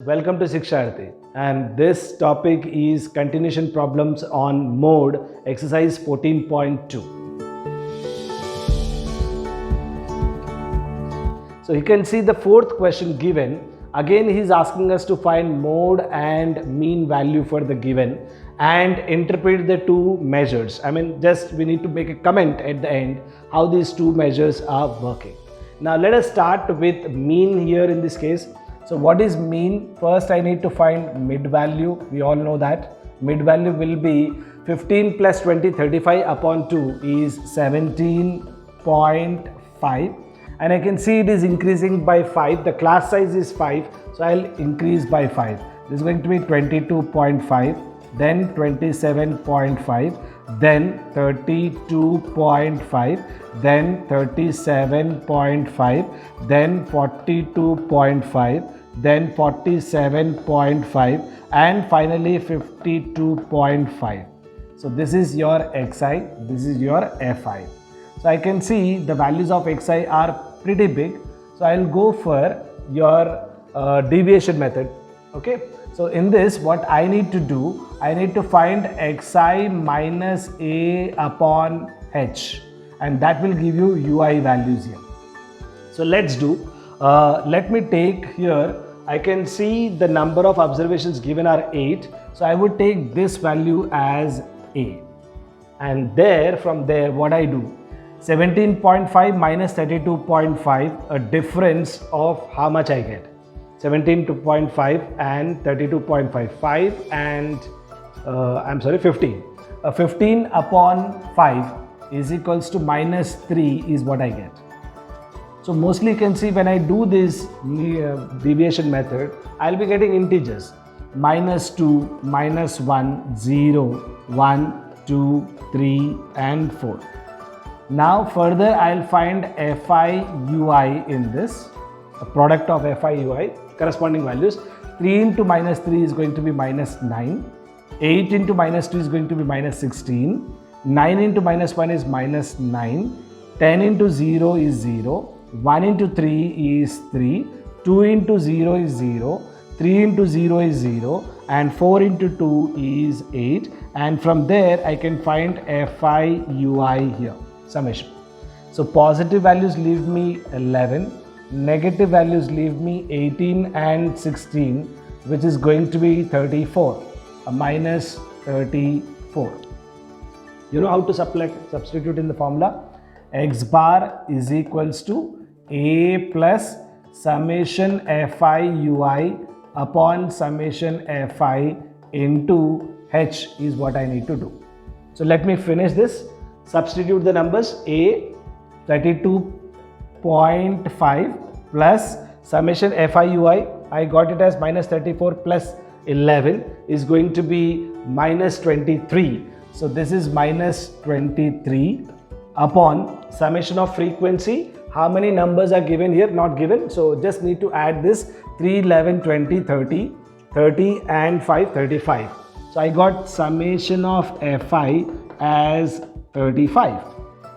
Welcome to Shiksharthi, and this topic is continuation problems on mode exercise 14.2. So you can see the fourth question given. Again he is asking us to find mode and mean value for the given and interpret the two measures. Just we need to make a comment at the end how these two measures are working. Now let us start with mean here in this case. So what is mean? First I need to find mid value. We all know that mid value will be 15 plus 20, 35 upon 2 is 17.5, and I can see it is increasing by 5. The class size is 5, so I'll increase by 5. This is going to be 22.5, then 27.5, then 32.5, then 37.5, then 42.5, then 47.5, and finally 52.5. So this is your xi, this is your fi. So I can see the values of xi are pretty big, so I'll go for your deviation method. Okay, so in this what I need to do, I need to find xi minus a upon h, and that will give you ui values here. So let's do, let me take here, I can see the number of observations given are 8, so I would take this value as a, and from there what I do, 17.5 minus 32.5, a difference of how much I get, 17.5 and 32.5, 5 and 15. 15 upon 5 is equals to minus 3 is what I get. So mostly you can see when I do this deviation method, I'll be getting integers, minus 2, minus 1, 0, 1, 2, 3 and 4. Now further I'll find fi ui in this, a product of fi ui, corresponding values. 3 into minus 3 is going to be minus 9, 8 into minus 2 is going to be minus 16, 9 into minus 1 is minus 9, 10 into 0 is 0, 1 into 3 is 3, 2 into 0 is 0, 3 into 0 is 0, and 4 into 2 is 8, and from there I can find fi ui here, summation. So positive values leave me 11, negative values leave me 18 and 16, which is going to be 34, a minus 34. You know how to substitute in the formula? X bar is equals to a plus summation fi ui upon summation fi into h is what I need to do. So let me finish this. Substitute the numbers. A 32.5 plus summation fi ui, I got it as minus 34 plus 11 is going to be minus 23. So this is minus 23 upon summation of frequency. How many numbers are given here? Not given. So just need to add this 3, 11, 20, 30, 30 and 5, 35. So I got summation of fi as 35.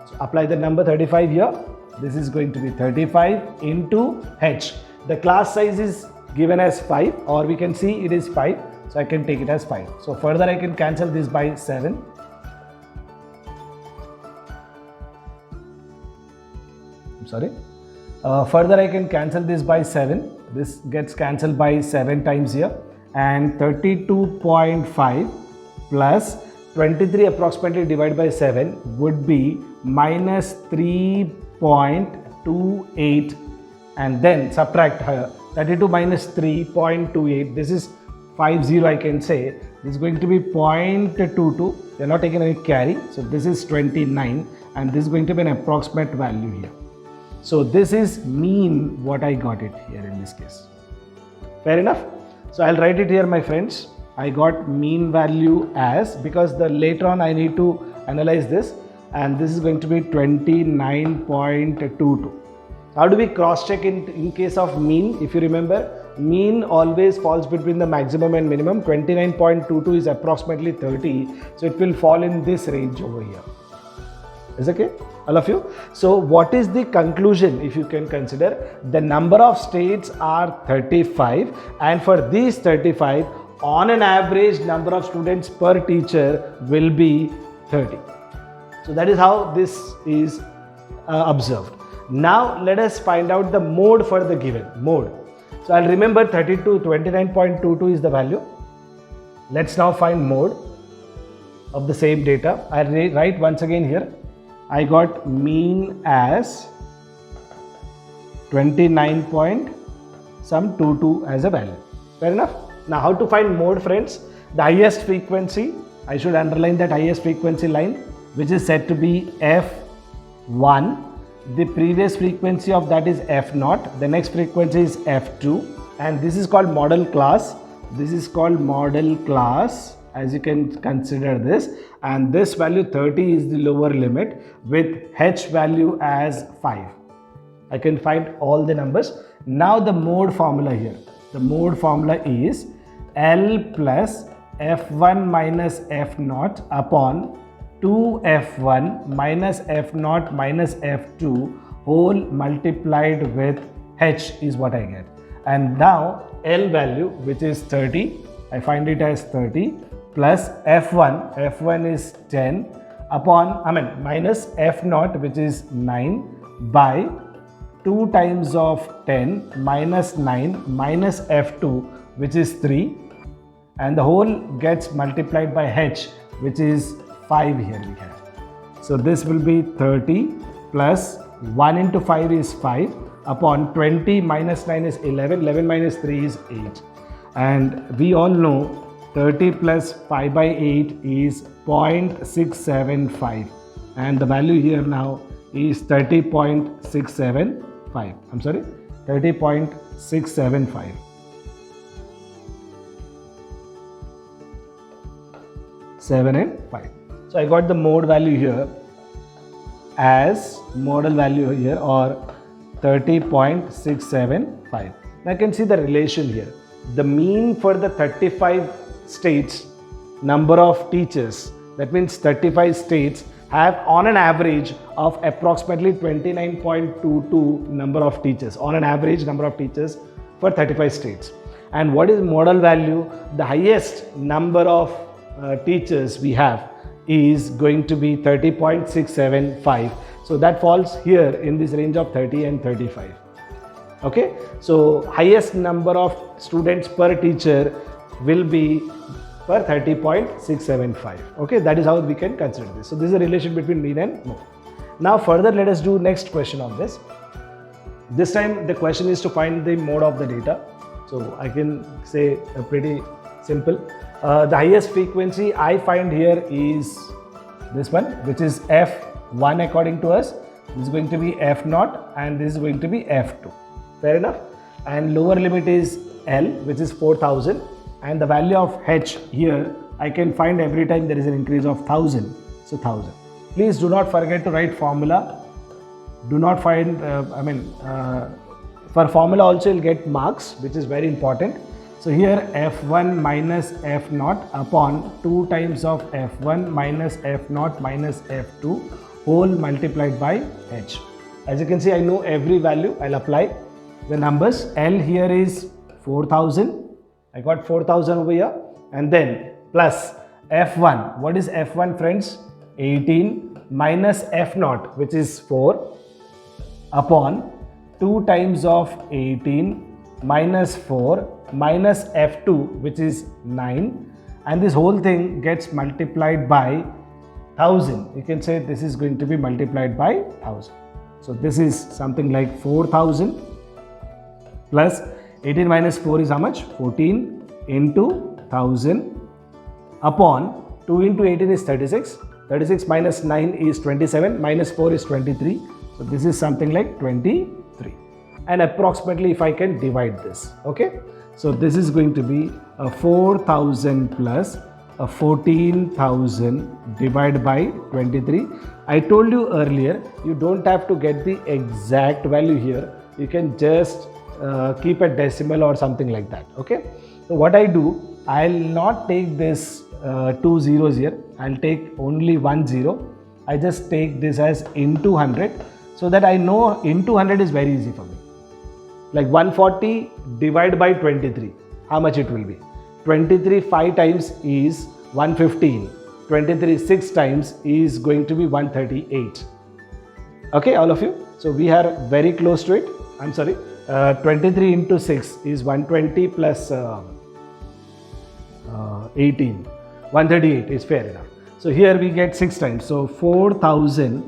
So apply the number 35 here. This is going to be 35 into h. The class size is given as 5, or we can see it is 5. So I can take it as 5. So further I can cancel this by 7. Further I can cancel this by 7. This gets cancelled by 7 times here, and 32.5 plus 23 approximately divided by 7 would be minus 3.28, and then subtract 32 minus 3.28. This is 50, I can say. This is going to be 0.22. They are not taking any carry. So this is 29, and this is going to be an approximate value here. So this is mean what I got it here in this case. Fair enough? So I'll write it here, my friends. I got mean value as, because later on I need to analyze this, and this is going to be 29.22. How do we cross check in case of mean? If you remember, mean always falls between the maximum and minimum. 29.22 is approximately 30, so it will fall in this range over here. Is it okay? All of you. So what is the conclusion? If you can consider, the number of states are 35, and for these 35, on an average number of students per teacher will be 30. So that is how this is observed. Now let us find out the mode for the given mode. So I'll remember 32, 29.22 is the value. Let's now find mode of the same data. I'll write once again here. I got mean as 29.22 as a value. Fair enough. Now how to find mode, friends? The highest frequency, I should underline that highest frequency line, which is said to be F1. The previous frequency of that is F0. The next frequency is F2, and this is called model class. This is called model class, as you can consider this, and this value 30 is the lower limit with H value as 5. I can find all the numbers. Now the mode formula here. The mode formula is L plus F1 minus F0 upon 2F1 minus F0 minus F2 whole multiplied with H is what I get. And now L value, which is 30, I find it as 30 plus F1 is 10 upon, minus F0, which is 9 by 2 times of 10 minus 9 minus F2, which is 3, and the whole gets multiplied by H, which is 5 here we have. So this will be 30 plus 1 into 5 is 5 upon 20 minus 9 is 11, 11 minus 3 is 8. And we all know 30 plus 5 by 8 is 0.675, and the value here now is 30.675. I'm sorry, 30.675. 7 and 5. So I got the mode value here as model value here, or 30.675. Now I can see the relation here. The mean for the 35 states number of teachers, that means 35 states have on an average of approximately 29.22 number of teachers, on an average number of teachers for 35 states. And what is model value? The highest number of teachers we have is going to be 30.675. So that falls here in this range of 30 and 35. Okay, so highest number of students per teacher will be per 30.675. Okay, that is how we can consider this. So this is a relation between mean and mode. Now further, let us do next question on this. This time the question is to find the mode of the data. So I can say a pretty simple. The highest frequency I find here is this one, which is F1 according to us. This is going to be F0 and this is going to be F2. Fair enough. And lower limit is L, which is 4000, and the value of H here I can find every time there is an increase of 1000. So 1000. Please do not forget to write formula. Do not find, for formula also you'll get marks, which is very important. So here F1 minus F0 upon 2 times of F1 minus F0 minus F2 whole multiplied by H. As you can see, I know every value. I'll apply the numbers. L here is 4000. I got 4000 over here, and then plus F1. What is F1, friends? 18 minus F0, which is 4, upon 2 times of 18 minus 4 minus F2, which is 9, and this whole thing gets multiplied by 1000. You can say this is going to be multiplied by 1000. So this is something like 4000 plus 18 minus 4 is how much? 14 into 1000 upon 2 into 18 is 36. 36 minus 9 is 27, minus 4 is 23. So this is something like 23. And approximately if I can divide this, okay? So this is going to be a 4000 plus a 14,000 divided by 23. I told you earlier, you don't have to get the exact value here. You can just keep a decimal or something like that, okay? So what I do, I'll not take this 2 zeros here. I'll take only 1 0, I just take this as into 100 so that I know into 100 is very easy for me. Like 140 divided by 23, how much it will be? 23 5 times is 115. 23 6 times is going to be 138. Okay, all of you? So we are very close to it. I'm sorry. 23 into 6 is 120 plus 18. 138 is fair enough. So here we get 6 times. So 4000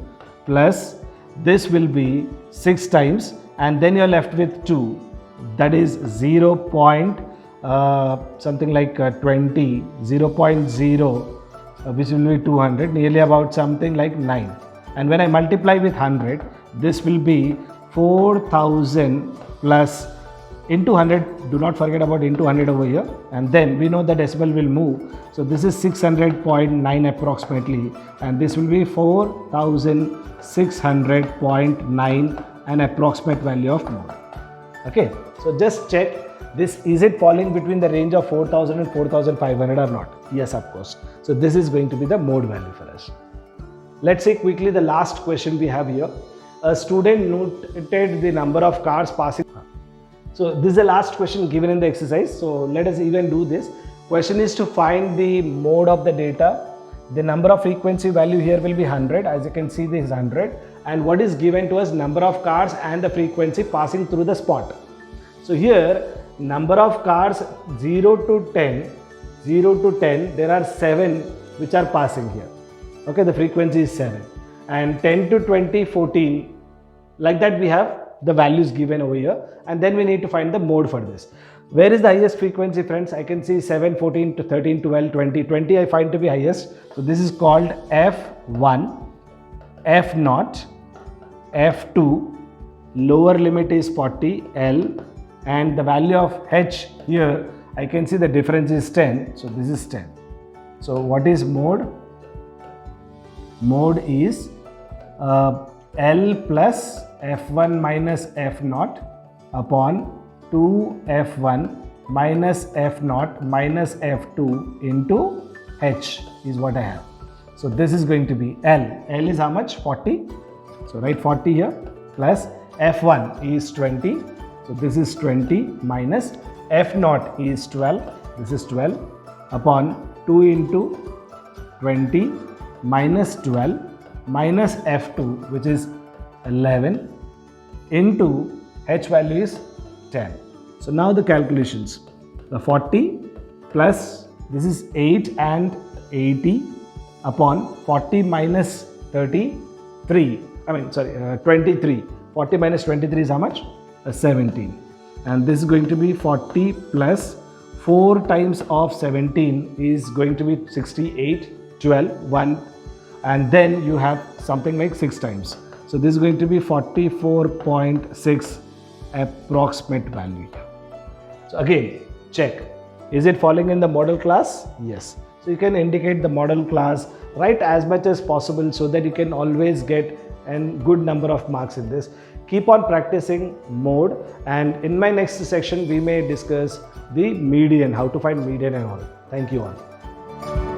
plus this will be 6 times, and then you're left with 2. That is 0. Something like 20, 0.0, which will be 200, nearly about something like 9. And when I multiply with 100, this will be 4000 plus into 100. Do not forget about into 100 over here. And then we know the decimal will move. So this is 600.9 approximately. And this will be 4600.9, an approximate value of mode. Okay. So just check this. Is it falling between the range of 4000 and 4500 or not? Yes, of course. So this is going to be the mode value for us. Let's see quickly the last question we have here. A student noted the number of cars passing. So this is the last question given in the exercise. So let us even do this. Question is to find the mode of the data. The number of frequency value here will be 100. As you can see, this is 100. And what is given to us? Number of cars and the frequency passing through the spot. So here, number of cars 0 to 10, there are 7 which are passing here. Okay, the frequency is 7. And 10 to 20, 14. Like that we have the values given over here, and then we need to find the mode for this. Where is the highest frequency, friends? I can see 7, 14 to 13, 12, 20. 20 I find to be highest. So this is called F1, F0, F2, lower limit is 40, L, and the value of H here, I can see the difference is 10. So this is 10. So what is mode? Mode is L plus F1 minus F0 upon 2F1 minus F0 minus F2 into H is what I have. So this is going to be L. L is how much? 40. So write 40 here, plus F1 is 20. So this is 20 minus F0 is 12. This is 12 upon 2 into 20 minus 12 minus F2, which is 11, into H value is 10. So now the calculations. The 40 plus this is 8 and 80 upon 40 minus 33. 23. 40 minus 23 is how much? 17. And this is going to be 40 plus 4 times of 17 is going to be 68, 12, 1. And then you have something like 6 times. So this is going to be 44.6 approximate value. So again, check. Is it falling in the model class? Yes. So you can indicate the model class, write as much as possible so that you can always get a good number of marks in this. Keep on practicing mode, and in my next section we may discuss the median, how to find median and all. Thank you all.